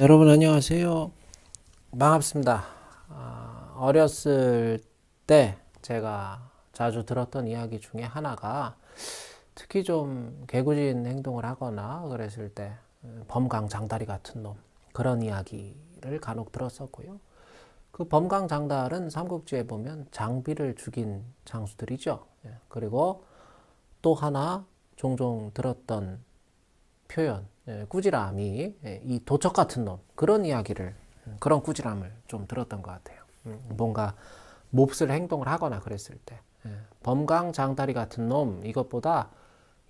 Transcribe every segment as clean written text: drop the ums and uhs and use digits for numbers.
여러분 안녕하세요. 반갑습니다. 어렸을 때 제가 자주 들었던 이야기 중에 하나가 특히 좀 개구진 행동을 하거나 그랬을 때 범강장다리 같은 놈 그런 이야기를 간혹 들었었고요. 그 범강장달은 삼국지에 보면 장비를 죽인 장수들이죠. 그리고 또 하나 종종 들었던 표현, 꾸지람이 이 도적 같은 놈 그런 이야기를 그런 꾸지람을 좀 들었던 것 같아요. 뭔가 몹쓸 행동을 하거나 그랬을 때 범강장다리 같은 놈 이것보다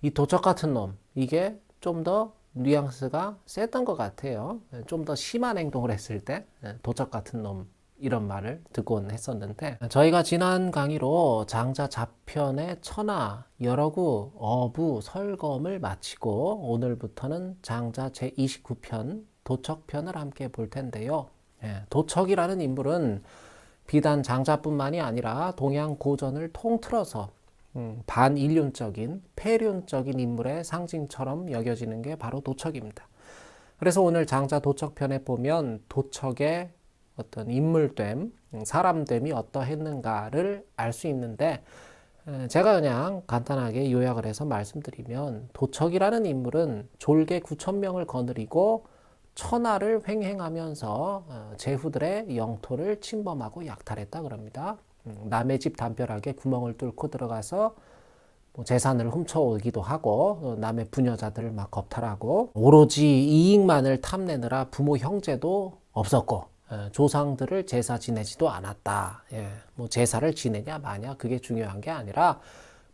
이 도적 같은 놈 이게 좀 더 뉘앙스가 셌던 것 같아요. 좀 더 심한 행동을 했을 때 도적 같은 놈 이런 말을 듣곤 했었는데 저희가 지난 강의로 장자 잡편의 천하, 여러구, 어부, 설검을 마치고 오늘부터는 장자 제29편 도척편을 함께 볼 텐데요. 도척이라는 인물은 비단 장자뿐만이 아니라 동양 고전을 통틀어서 반인륜적인 폐륜적인 인물의 상징처럼 여겨지는 게 바로 도척입니다. 그래서 오늘 장자 도척편에 보면 도척의 어떤 인물됨, 사람됨이 어떠했는가를 알 수 있는데 제가 그냥 간단하게 요약을 해서 말씀드리면 도척이라는 인물은 졸개 9,000명을 거느리고 천하를 횡행하면서 제후들의 영토를 침범하고 약탈했다 그럽니다. 남의 집 담벼락에 구멍을 뚫고 들어가서 재산을 훔쳐오기도 하고 남의 부녀자들을 막 겁탈하고 오로지 이익만을 탐내느라 부모 형제도 없었고 조상들을 제사 지내지도 않았다. 뭐 제사를 지내냐 마냐 그게 중요한 게 아니라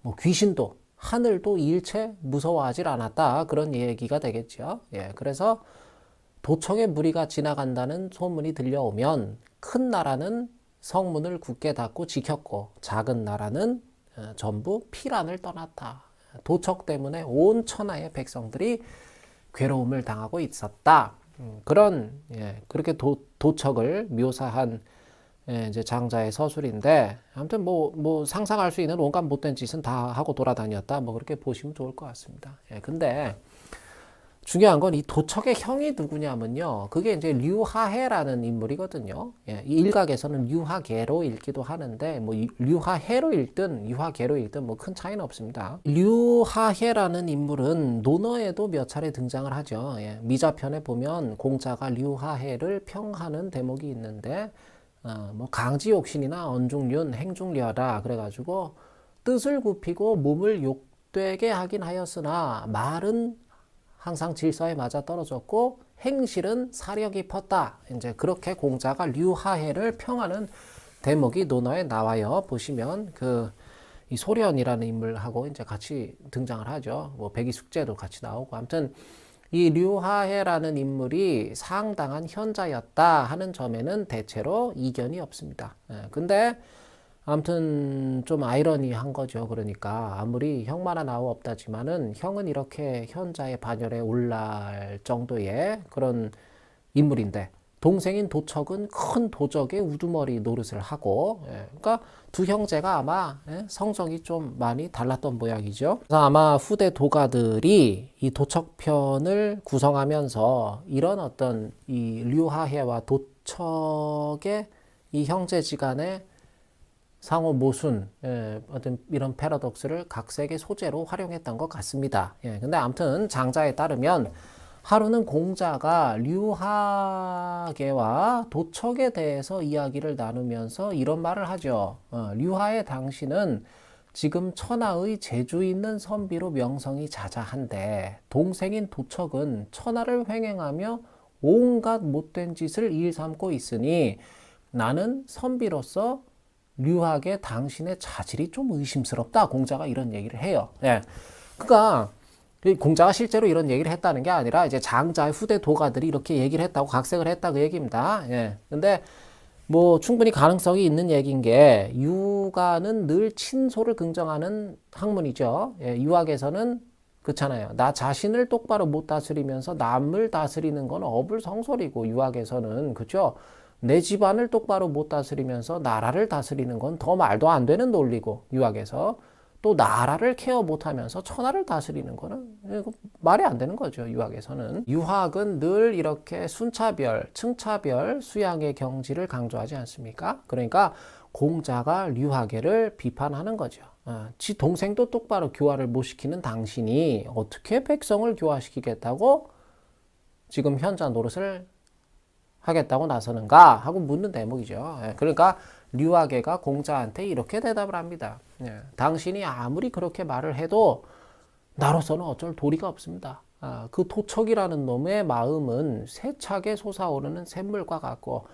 뭐 귀신도 하늘도 일체 무서워하질 않았다. 그런 얘기가 되겠죠. 그래서 도청의 무리가 지나간다는 소문이 들려오면 큰 나라는 성문을 굳게 닫고 지켰고 작은 나라는 전부 피란을 떠났다. 도척 때문에 온 천하의 백성들이 괴로움을 당하고 있었다. 그런 그렇게 도척을 묘사한 이제 장자의 서술인데 아무튼 뭐 상상할 수 있는 온갖 못된 짓은 다 하고 돌아다녔다. 뭐 그렇게 보시면 좋을 것 같습니다. 근데 중요한 건 이 도척의 형이 누구냐면요. 그게 이제 류하해라는 인물이거든요. 이 일각에서는 류하계로 읽기도 하는데 뭐 류하해로 읽든 유하계로 읽든 뭐 큰 차이는 없습니다. 류하해라는 인물은 논어에도 몇 차례 등장을 하죠. 미자편에 보면 공자가 류하해를 평하는 대목이 있는데 뭐 강지욕신이나 언중륜, 행중려라 그래가지고 뜻을 굽히고 몸을 욕되게 하긴 하였으나 말은 항상 질서에 맞아 떨어졌고 행실은 사려 깊었다. 이제 그렇게 공자가 류하해를 평하는 대목이 논어에 나와요. 보시면 이 소련이라는 인물하고 이제 같이 등장을 하죠. 뭐 백이숙제도 같이 나오고 아무튼 이 류하해라는 인물이 상당한 현자였다 하는 점에는 대체로 이견이 없습니다. 근데 아무튼 좀 아이러니한 거죠. 그러니까 아무리 형만한 아우 없다지만은 형은 이렇게 현자의 반열에 올랄 정도의 그런 인물인데 동생인 도척은 큰 도적의 우두머리 노릇을 하고 그러니까 두 형제가 아마 성적이 좀 많이 달랐던 모양이죠. 그래서 아마 후대 도가들이 이 도척편을 구성하면서 이런 어떤 이 류하해와 도척의 이 형제지간의 상호 모순, 어떤 이런 패러독스를 각색의 소재로 활용했던 것 같습니다. 근데 아무튼 장자에 따르면 하루는 공자가 류하계와 도척에 대해서 이야기를 나누면서 이런 말을 하죠. 류하의 당신은 지금 천하의 재주 있는 선비로 명성이 자자한데 동생인 도척은 천하를 횡행하며 온갖 못된 짓을 일삼고 있으니 나는 선비로서 류하게 당신의 자질이 좀 의심스럽다. 공자가 이런 얘기를 해요. 그러니까 공자가 실제로 이런 얘기를 했다는 게 아니라 이제 장자의 후대 도가들이 이렇게 얘기를 했다고 각색을 했다 그 얘기입니다. 근데 뭐 충분히 가능성이 있는 얘기인 게 유가는 늘 친소를 긍정하는 학문이죠. 유학에서는 그렇잖아요. 나 자신을 똑바로 못 다스리면서 남을 다스리는 건 어불성설이고 유학에서는 그죠. 내 집안을 똑바로 못 다스리면서 나라를 다스리는 건 더 말도 안 되는 논리고 유학에서 또 나라를 케어 못하면서 천하를 다스리는 거는 이거 말이 안 되는 거죠. 유학에서는. 유학은 늘 이렇게 순차별, 층차별 수양의 경지를 강조하지 않습니까? 그러니까 공자가 류하계를 비판하는 거죠. 지 동생도 똑바로 교화를 못 시키는 당신이 어떻게 백성을 교화시키겠다고 지금 현자 노릇을 하겠다고 나서는가 하고 묻는 대목이죠. 그러니까 류하계가 공자한테 이렇게 대답을 합니다. 당신이 아무리 그렇게 말을 해도 나로서는 어쩔 도리가 없습니다. 그 도척이라는 놈의 마음은 세차게 솟아오르는 샘물과 같고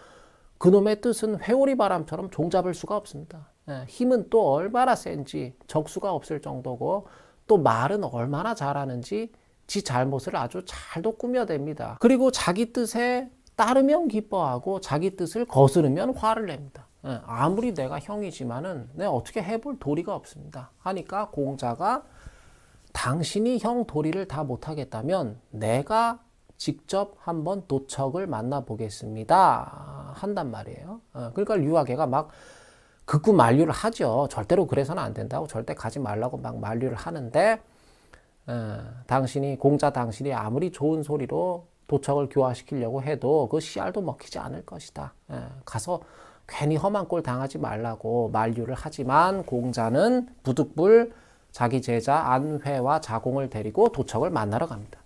그놈의 뜻은 회오리 바람처럼 종잡을 수가 없습니다. 힘은 또 얼마나 센지 적수가 없을 정도고 또 말은 얼마나 잘하는지 지 잘못을 아주 잘도 꾸며댑니다. 그리고 자기 뜻에 따르면 기뻐하고 자기 뜻을 거스르면 화를 냅니다. 아무리 내가 형이지만은 내가 어떻게 해볼 도리가 없습니다. 하니까 공자가 당신이 형 도리를 다 못하겠다면 내가 직접 한번 도척을 만나보겠습니다. 한단 말이에요. 그러니까 류하계가 막 극구 만류를 하죠. 절대로 그래서는 안 된다고 절대 가지 말라고 막 만류를 하는데 당신이 아무리 좋은 소리로 도척을 교화시키려고 해도 그 씨알도 먹히지 않을 것이다. 가서 괜히 험한 꼴 당하지 말라고 만류를 하지만 공자는 부득불 자기 제자 안회와 자공을 데리고 도척을 만나러 갑니다.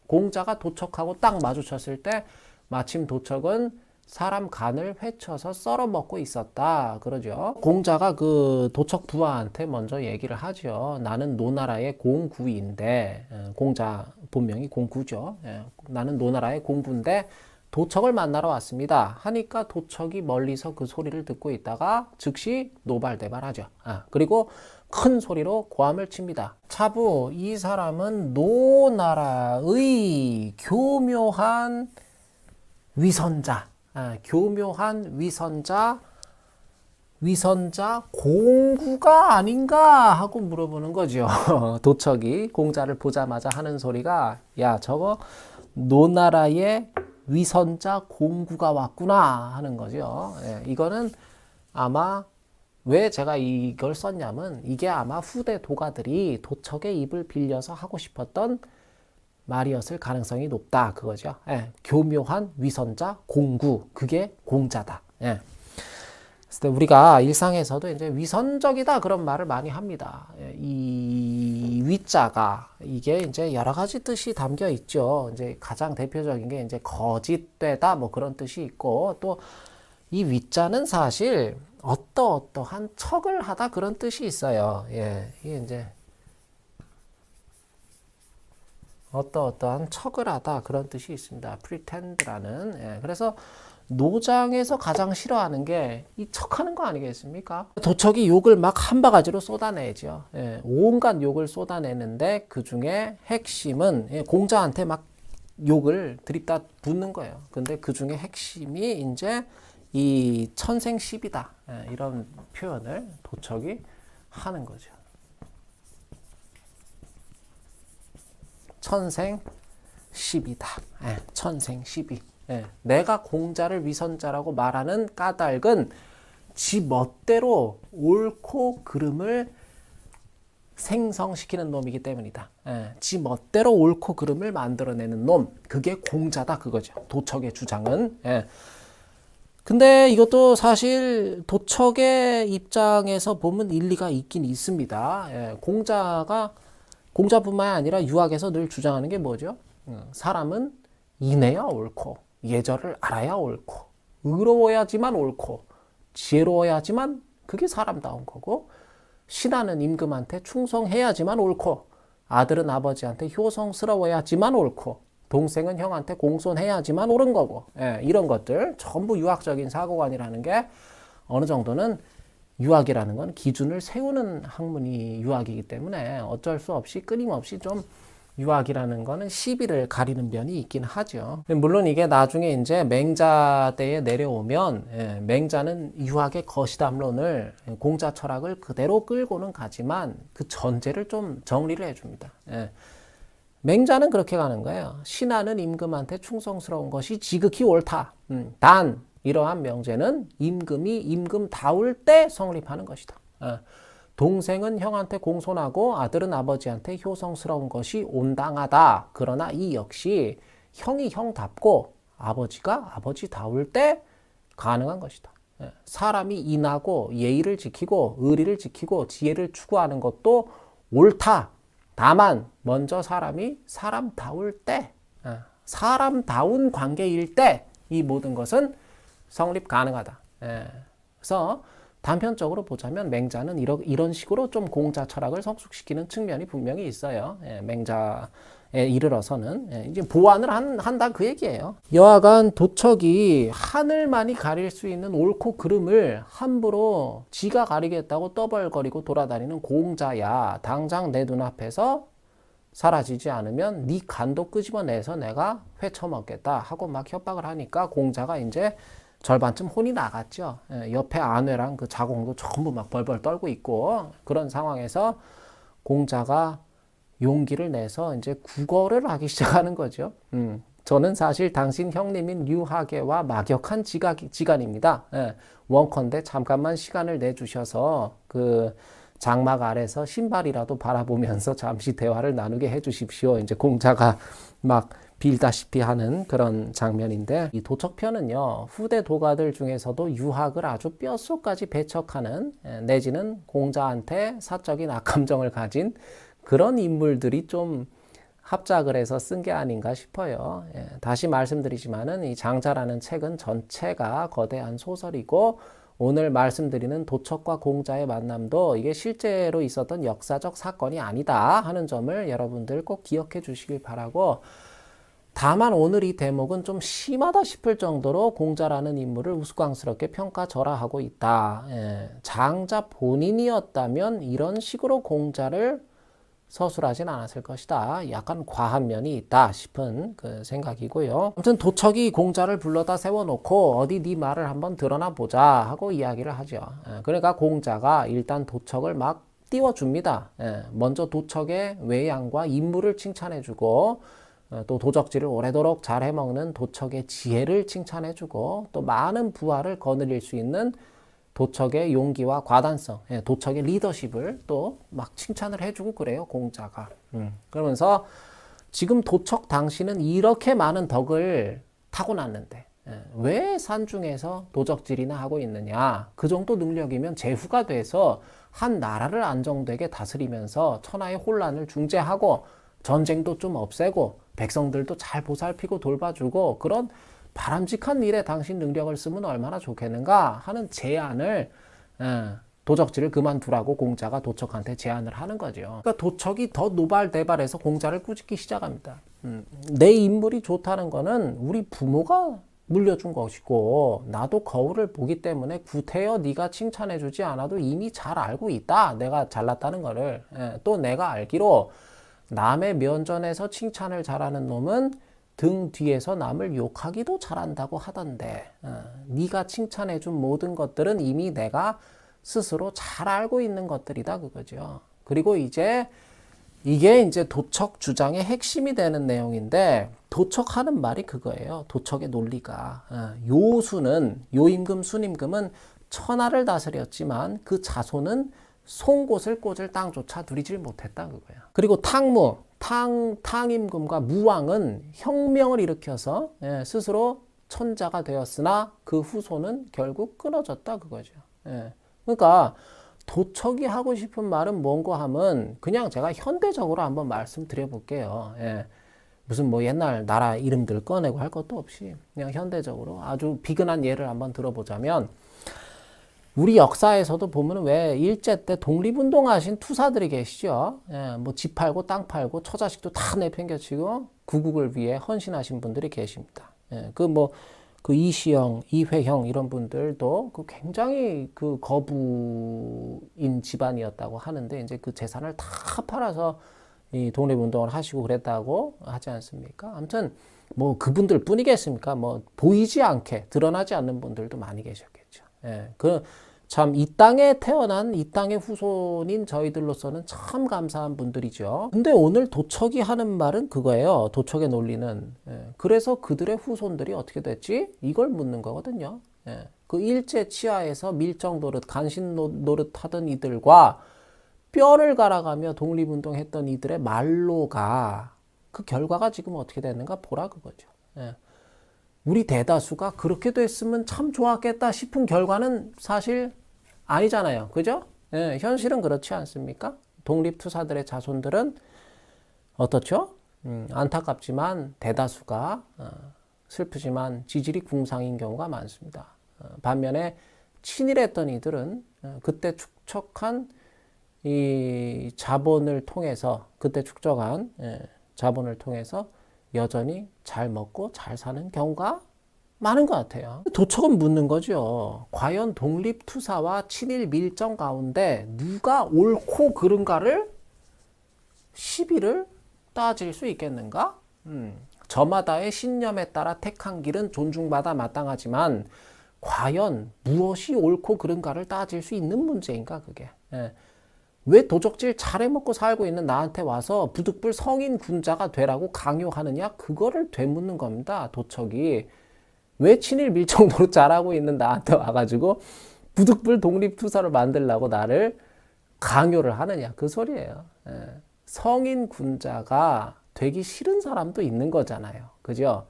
공자가 도척하고 딱 마주쳤을 때 마침 도척은 사람 간을 회쳐서 썰어 먹고 있었다 그러죠. 공자가 그 도척 부하한테 먼저 얘기를 하죠. 나는 노나라의 공구인데 공자 본명이 공구죠. 나는 노나라의 공구인데 도척을 만나러 왔습니다 하니까 도척이 멀리서 그 소리를 듣고 있다가 즉시 노발대발하죠. 그리고 큰 소리로 고함을 칩니다. 차부, 이 사람은 노나라의 교묘한 위선자, 교묘한 위선자 공구가 아닌가 하고 물어보는 거죠. 도척이 공자를 보자마자 하는 소리가 야 저거 노나라의 위선자 공구가 왔구나 하는 거죠. 이거는 아마 왜 제가 이걸 썼냐면 이게 아마 후대 도가들이 도척의 입을 빌려서 하고 싶었던 말이었을 가능성이 높다 그거죠. 교묘한 위선자 공구 그게 공자다. 그래서 우리가 일상에서도 이제 위선적이다 그런 말을 많이 합니다. 이 위자가 이게 이제 여러 가지 뜻이 담겨 있죠. 이제 가장 대표적인 게 이제 거짓되다 뭐 그런 뜻이 있고 또 이 위자는 사실 어떠한 척을 하다 그런 뜻이 있어요. 이게 이제 어떠한 척을 하다 그런 뜻이 있습니다. pretend라는. 그래서 노장에서 가장 싫어하는 게 이 척하는 거 아니겠습니까? 도척이 욕을 막 한 바가지로 쏟아내죠. 온갖 욕을 쏟아내는데 그 중에 핵심은 공자한테 막 욕을 들이다 붓는 거예요. 근데 그 중에 핵심이 이제 이 천생시비다. 이런 표현을 도척이 하는 거죠. 천생시비다. 천생시비. 내가 공자를 위선자라고 말하는 까닭은 지 멋대로 옳고 그름을 생성시키는 놈이기 때문이다. 지 멋대로 옳고 그름을 만들어내는 놈. 그게 공자다 그거죠. 도척의 주장은. 근데 이것도 사실 도척의 입장에서 보면 일리가 있긴 있습니다. 공자뿐만 아니라 유학에서 늘 주장하는 게 뭐죠? 사람은 인해야 옳고 예절을 알아야 옳고 의로워야지만 옳고 지혜로워야지만 그게 사람다운 거고 신하는 임금한테 충성해야지만 옳고 아들은 아버지한테 효성스러워야지만 옳고 동생은 형한테 공손해야지만 옳은 거고 이런 것들 전부 유학적인 사고관이라는 게 어느 정도는 유학이라는 건 기준을 세우는 학문이 유학이기 때문에 어쩔 수 없이 끊임없이 좀 유학이라는 거는 시비를 가리는 면이 있긴 하죠. 물론 이게 나중에 이제 맹자 때에 내려오면 맹자는 유학의 거시담론을 공자 철학을 그대로 끌고는 가지만 그 전제를 좀 정리를 해줍니다. 맹자는 그렇게 가는 거예요. 신하는 임금한테 충성스러운 것이 지극히 옳다. 단 이러한 명제는 임금이 임금다울 때 성립하는 것이다. 동생은 형한테 공손하고 아들은 아버지한테 효성스러운 것이 온당하다. 그러나 이 역시 형이 형답고 아버지가 아버지다울 때 가능한 것이다. 사람이 인하고 예의를 지키고 의리를 지키고 지혜를 추구하는 것도 옳다. 다만 먼저 사람이 사람다울 때, 사람다운 관계일 때 이 모든 것은 성립 가능하다. 그래서 단편적으로 보자면 맹자는 이런 식으로 좀 공자 철학을 성숙시키는 측면이 분명히 있어요. 맹자에 이르러서는 이제 보완을 한다 그 얘기예요. 여하간 도척이 하늘만이 가릴 수 있는 옳고 그름을 함부로 지가 가리겠다고 떠벌거리고 돌아다니는 공자야. 당장 내 눈앞에서 사라지지 않으면 네 간도 끄집어내서 내가 회쳐먹겠다 하고 막 협박을 하니까 공자가 이제 절반쯤 혼이 나갔죠. 옆에 아내랑 그 자공도 전부 막 벌벌 떨고 있고 그런 상황에서 공자가 용기를 내서 이제 국어를 하기 시작하는 거죠. 저는 사실 당신 형님인 류하계와 막역한 지간입니다. 원컨대 잠깐만 시간을 내주셔서 그 장막 아래서 신발이라도 바라보면서 잠시 대화를 나누게 해주십시오. 이제 공자가 막 빌다시피 하는 그런 장면인데 이 도척편은요 후대 도가들 중에서도 유학을 아주 뼛속까지 배척하는 내지는 공자한테 사적인 악감정을 가진 그런 인물들이 좀 합작을 해서 쓴 게 아닌가 싶어요. 다시 말씀드리지만은 이 장자라는 책은 전체가 거대한 소설이고 오늘 말씀드리는 도척과 공자의 만남도 이게 실제로 있었던 역사적 사건이 아니다 하는 점을 여러분들 꼭 기억해 주시길 바라고 다만 오늘 이 대목은 좀 심하다 싶을 정도로 공자라는 인물을 우스꽝스럽게 평가절하하고 있다. 장자 본인이었다면 이런 식으로 공자를 서술하진 않았을 것이다. 약간 과한 면이 있다 싶은 그 생각이고요. 아무튼 도척이 공자를 불러다 세워놓고 어디 네 말을 한번 드러나 보자 하고 이야기를 하죠. 그러니까 공자가 일단 도척을 막 띄워줍니다. 먼저 도척의 외양과 인물을 칭찬해주고 또 도적질을 오래도록 잘 해먹는 도척의 지혜를 칭찬해주고 또 많은 부하를 거느릴 수 있는 도척의 용기와 과단성, 도척의 리더십을 또 막 칭찬을 해주고 그래요, 공자가. 그러면서 지금 도척 당신은 이렇게 많은 덕을 타고났는데 왜 산중에서 도적질이나 하고 있느냐. 그 정도 능력이면 제후가 돼서 한 나라를 안정되게 다스리면서 천하의 혼란을 중재하고 전쟁도 좀 없애고 백성들도 잘 보살피고 돌봐주고 그런 바람직한 일에 당신 능력을 쓰면 얼마나 좋겠는가 하는 제안을 도적질을 그만두라고 공자가 도척한테 제안을 하는 거죠. 그러니까 도척이 더 노발대발해서 공자를 꾸짖기 시작합니다. 내 인물이 좋다는 거는 우리 부모가 물려준 것이고 나도 거울을 보기 때문에 구태여 네가 칭찬해주지 않아도 이미 잘 알고 있다. 내가 잘났다는 거를. 또 내가 알기로 남의 면전에서 칭찬을 잘하는 놈은 등 뒤에서 남을 욕하기도 잘한다고 하던데 네가 칭찬해준 모든 것들은 이미 내가 스스로 잘 알고 있는 것들이다 그거죠. 그리고 이제 이게 이제 도척 주장의 핵심이 되는 내용인데 도척하는 말이 그거예요. 도척의 논리가 요수는 요임금 순임금은 천하를 다스렸지만 그 자손은 송곳을 꽂을 땅조차 누리질 못했다 그거야. 그리고 탕임금과 무왕은 혁명을 일으켜서 스스로 천자가 되었으나 그 후손은 결국 끊어졌다 그거죠. 그러니까 도척이 하고 싶은 말은 뭔가 하면 그냥 제가 현대적으로 한번 말씀드려 볼게요. 무슨 뭐 옛날 나라 이름들 꺼내고 할 것도 없이 그냥 현대적으로 아주 비근한 예를 한번 들어보자면 우리 역사에서도 보면 왜 일제 때 독립운동하신 투사들이 계시죠. 뭐 집 팔고 땅 팔고 처자식도 다 내팽겨치고 구국을 위해 헌신하신 분들이 계십니다. 그 이시영, 이회형 이런 분들도 그 굉장히 그 거부인 집안이었다고 하는데 이제 그 재산을 다 팔아서 이 독립운동을 하시고 그랬다고 하지 않습니까? 아무튼 뭐 그분들 뿐이겠습니까? 뭐 보이지 않게 드러나지 않는 분들도 많이 계셨겠죠. 참 이 땅에 태어난 이 땅의 후손인 저희들로서는 참 감사한 분들이죠. 근데 오늘 도척이 하는 말은 그거예요. 도척의 논리는. 그래서 그들의 후손들이 어떻게 됐지? 이걸 묻는 거거든요. 그 일제 치하에서 밀정 노릇, 간신 노릇 하던 이들과 뼈를 갈아가며 독립운동했던 이들의 말로가 그 결과가 지금 어떻게 됐는가 보라 그거죠. 예. 우리 대다수가 그렇게 됐으면 참 좋았겠다 싶은 결과는 사실 아니잖아요. 그죠? 예, 현실은 그렇지 않습니까? 독립투사들의 자손들은 어떻죠? 안타깝지만 대다수가 슬프지만 지질이 궁상인 경우가 많습니다. 반면에 친일했던 이들은 그때 축적한 이 자본을 통해서 자본을 통해서 여전히 잘 먹고 잘 사는 경우가 많은 것 같아요. 도척은 묻는 거죠. 과연 독립투사와 친일 밀정 가운데 누가 옳고 그른가를 시비를 따질 수 있겠는가? 저마다의 신념에 따라 택한 길은 존중받아 마땅하지만 과연 무엇이 옳고 그른가를 따질 수 있는 문제인가 그게. 왜 도적질 잘해먹고 살고 있는 나한테 와서 부득불 성인 군자가 되라고 강요하느냐? 그거를 되묻는 겁니다. 도척이. 왜 친일 밀정 노릇 잘하고 있는 나한테 와가지고 부득불 독립투사를 만들라고 나를 강요를 하느냐? 그 소리예요. 성인 군자가 되기 싫은 사람도 있는 거잖아요. 그죠?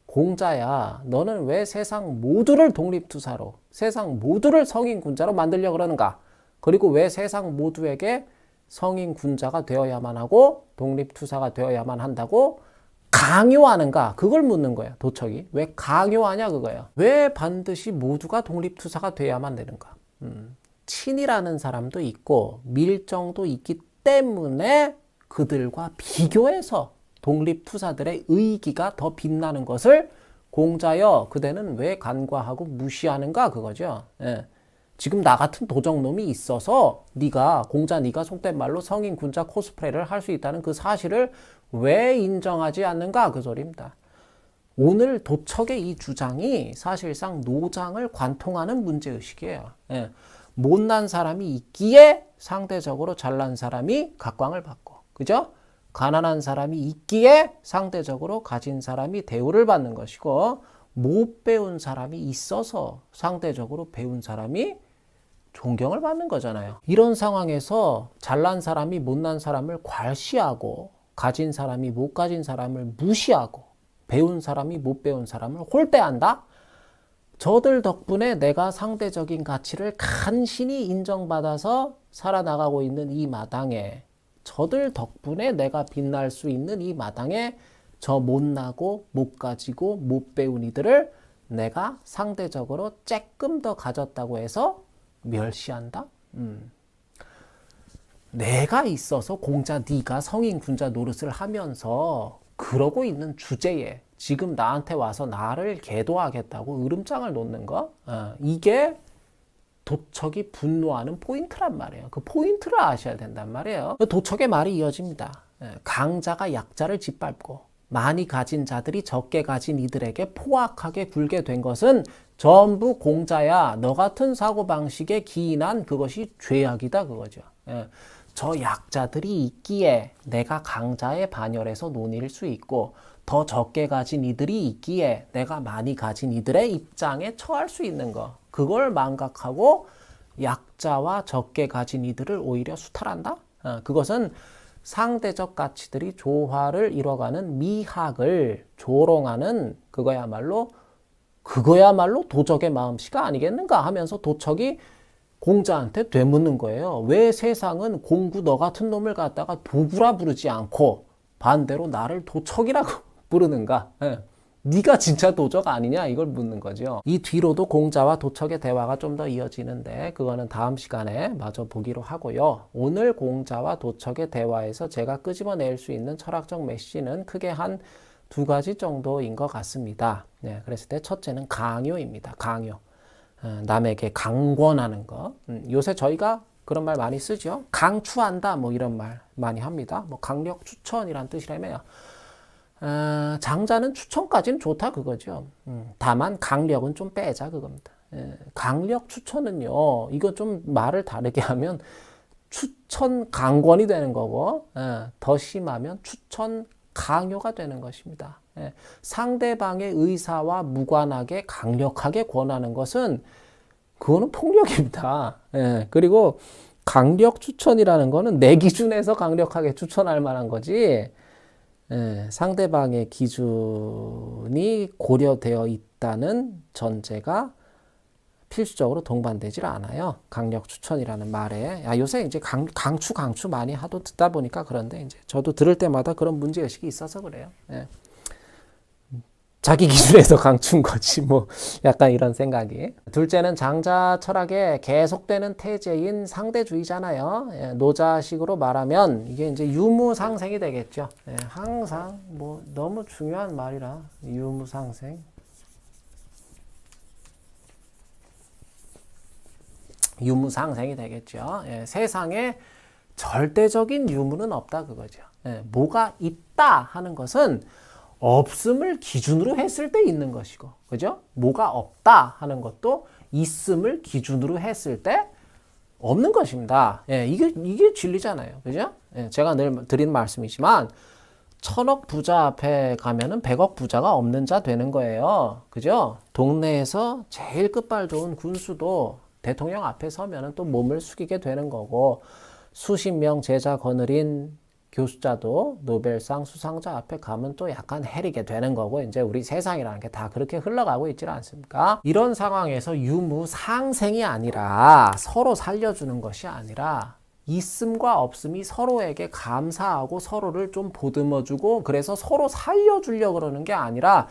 공자야, 너는 왜 세상 모두를 독립투사로, 세상 모두를 성인 군자로 만들려고 그러는가? 그리고 왜 세상 모두에게 성인 군자가 되어야만 하고 독립투사가 되어야만 한다고 강요하는가? 그걸 묻는 거야, 도척이. 왜 강요하냐, 그거야. 왜 반드시 모두가 독립투사가 돼야만 되는가? 친이라는 사람도 있고 밀정도 있기 때문에 그들과 비교해서 독립투사들의 의기가 더 빛나는 것을 공자여, 그대는 왜 간과하고 무시하는가? 그거죠. 예. 지금 나 같은 도적놈이 있어서 네가 속된 말로 성인 군자 코스프레를 할 수 있다는 그 사실을 왜 인정하지 않는가? 그 소리입니다. 오늘 도척의 이 주장이 사실상 노장을 관통하는 문제의식이에요. 예. 못난 사람이 있기에 상대적으로 잘난 사람이 각광을 받고, 그죠? 가난한 사람이 있기에 상대적으로 가진 사람이 대우를 받는 것이고, 못 배운 사람이 있어서 상대적으로 배운 사람이 존경을 받는 거잖아요. 이런 상황에서 잘난 사람이 못난 사람을 괄시하고, 가진 사람이 못 가진 사람을 무시하고, 배운 사람이 못 배운 사람을 홀대한다? 저들 덕분에 내가 상대적인 가치를 간신히 인정받아서 살아나가고 있는 이 마당에, 저들 덕분에 내가 빛날 수 있는 이 마당에 저 못나고 못 가지고 못 배운 이들을 내가 상대적으로 조금 더 가졌다고 해서 멸시한다? 내가 있어서 공자 네가 성인 군자 노릇을 하면서 그러고 있는 주제에 지금 나한테 와서 나를 계도하겠다고 으름장을 놓는 거, 이게 도척이 분노하는 포인트란 말이에요. 그 포인트를 아셔야 된단 말이에요. 도척의 말이 이어집니다. 강자가 약자를 짓밟고 많이 가진 자들이 적게 가진 이들에게 포악하게 굴게 된 것은 전부 공자야. 너 같은 사고방식에 기인한 그것이 죄악이다 그거죠. 저 약자들이 있기에 내가 강자의 반열에서 논의할 수 있고, 더 적게 가진 이들이 있기에 내가 많이 가진 이들의 입장에 처할 수 있는 거, 그걸 망각하고 약자와 적게 가진 이들을 오히려 수탈한다? 그것은 상대적 가치들이 조화를 이뤄가는 미학을 조롱하는 그거야말로 도적의 마음씨가 아니겠는가 하면서 도척이 공자한테 되묻는 거예요. 왜 세상은 공구 너 같은 놈을 갖다가 도구라 부르지 않고 반대로 나를 도척이라고 부르는가? 네가 진짜 도적 아니냐? 이걸 묻는 거죠. 이 뒤로도 공자와 도척의 대화가 좀 더 이어지는데 그거는 다음 시간에 마저 보기로 하고요. 오늘 공자와 도척의 대화에서 제가 끄집어낼 수 있는 철학적 메시지는 크게 한 두 가지 정도인 것 같습니다. 그랬을 때 첫째는 강요입니다. 강요. 남에게 강권하는 거. 요새 저희가 그런 말 많이 쓰죠. 강추한다 뭐 이런 말 많이 합니다. 뭐 강력 추천이란 뜻이라며요. 장자는 추천까지는 좋다 그거죠. 다만 강력은 좀 빼자 그겁니다. 강력 추천은요, 이거 좀 말을 다르게 하면 추천 강권이 되는 거고, 더 심하면 추천 강요가 되는 것입니다. 상대방의 의사와 무관하게 강력하게 권하는 것은 그거는 폭력입니다. 그리고 강력 추천이라는 거는 내 기준에서 강력하게 추천할 만한 거지, 상대방의 기준이 고려되어 있다는 전제가 필수적으로 동반되질 않아요. 강력 추천이라는 말에. 요새 이제 강추 많이 하도 듣다 보니까 그런데 이제 저도 들을 때마다 그런 문제의식이 있어서 그래요. 자기 기준에서 강추인 거지, 뭐. 약간 이런 생각이. 둘째는 장자 철학의 계속되는 태제인 상대주의잖아요. 노자식으로 말하면 이게 이제 유무상생이 되겠죠. 항상, 뭐, 너무 중요한 말이라, 유무상생. 유무상생이 되겠죠. 세상에 절대적인 유무는 없다, 그거죠. 뭐가 있다 하는 것은 없음을 기준으로 했을 때 있는 것이고, 그죠? 뭐가 없다 하는 것도 있음을 기준으로 했을 때 없는 것입니다. 이게 진리잖아요. 그죠? 제가 늘 드리는 말씀이지만, 1000억 부자 앞에 가면은 100억 부자가 없는 자 되는 거예요. 그죠? 동네에서 제일 끝발 좋은 군수도 대통령 앞에 서면은 또 몸을 숙이게 되는 거고, 수십 명 제자 거느린 교수자도 노벨상 수상자 앞에 가면 또 약간 해리게 되는 거고, 이제 우리 세상이라는 게 다 그렇게 흘러가고 있지 않습니까? 이런 상황에서 유무상생이 아니라, 서로 살려주는 것이 아니라, 있음과 없음이 서로에게 감사하고 서로를 좀 보듬어주고, 그래서 서로 살려주려고 그러는 게 아니라,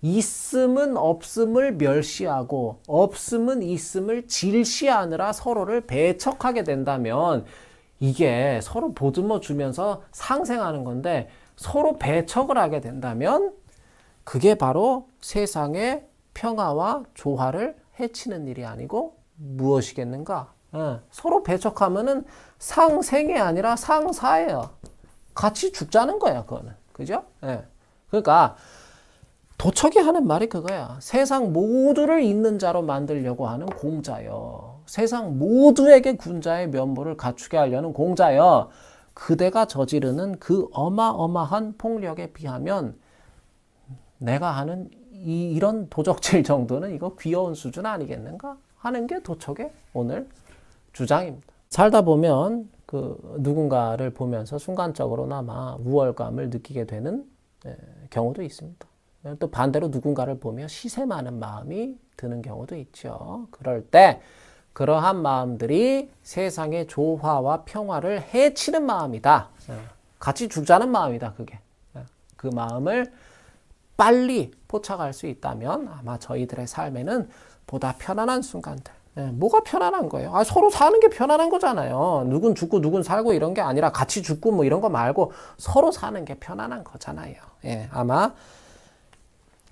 있음은 없음을 멸시하고 없음은 있음을 질시하느라 서로를 배척하게 된다면, 이게 서로 보듬어 주면서 상생하는 건데, 서로 배척을 하게 된다면 그게 바로 세상의 평화와 조화를 해치는 일이 아니고 무엇이겠는가? 서로 배척하면은 상생이 아니라 상사예요. 같이 죽자는 거야, 그거는. 그죠? 그러니까 도척이 하는 말이 그거야. 세상 모두를 있는 자로 만들려고 하는 공자여. 세상 모두에게 군자의 면모를 갖추게 하려는 공자여. 그대가 저지르는 그 어마어마한 폭력에 비하면 내가 하는 이런 도적질 정도는 이거 귀여운 수준 아니겠는가 하는 게 도척의 오늘 주장입니다. 살다 보면 누군가를 보면서 순간적으로나마 우월감을 느끼게 되는 경우도 있습니다. 또 반대로 누군가를 보며 시샘하는 마음이 드는 경우도 있죠. 그럴 때 그러한 마음들이 세상의 조화와 평화를 해치는 마음이다. 같이 죽자는 마음이다, 그게. 그 마음을 빨리 포착할 수 있다면 아마 저희들의 삶에는 보다 편안한 순간들. 뭐가 편안한 거예요? 서로 사는 게 편안한 거잖아요. 누군 죽고 누군 살고 이런 게 아니라 같이 죽고 뭐 이런 거 말고 서로 사는 게 편안한 거잖아요. 아마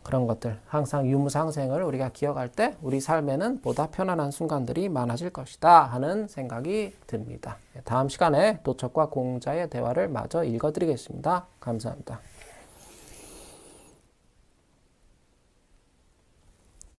그런 것들, 항상 유무상생을 우리가 기억할 때 우리 삶에는 보다 편안한 순간들이 많아질 것이다 하는 생각이 듭니다. 다음 시간에 도척과 공자의 대화를 마저 읽어드리겠습니다. 감사합니다.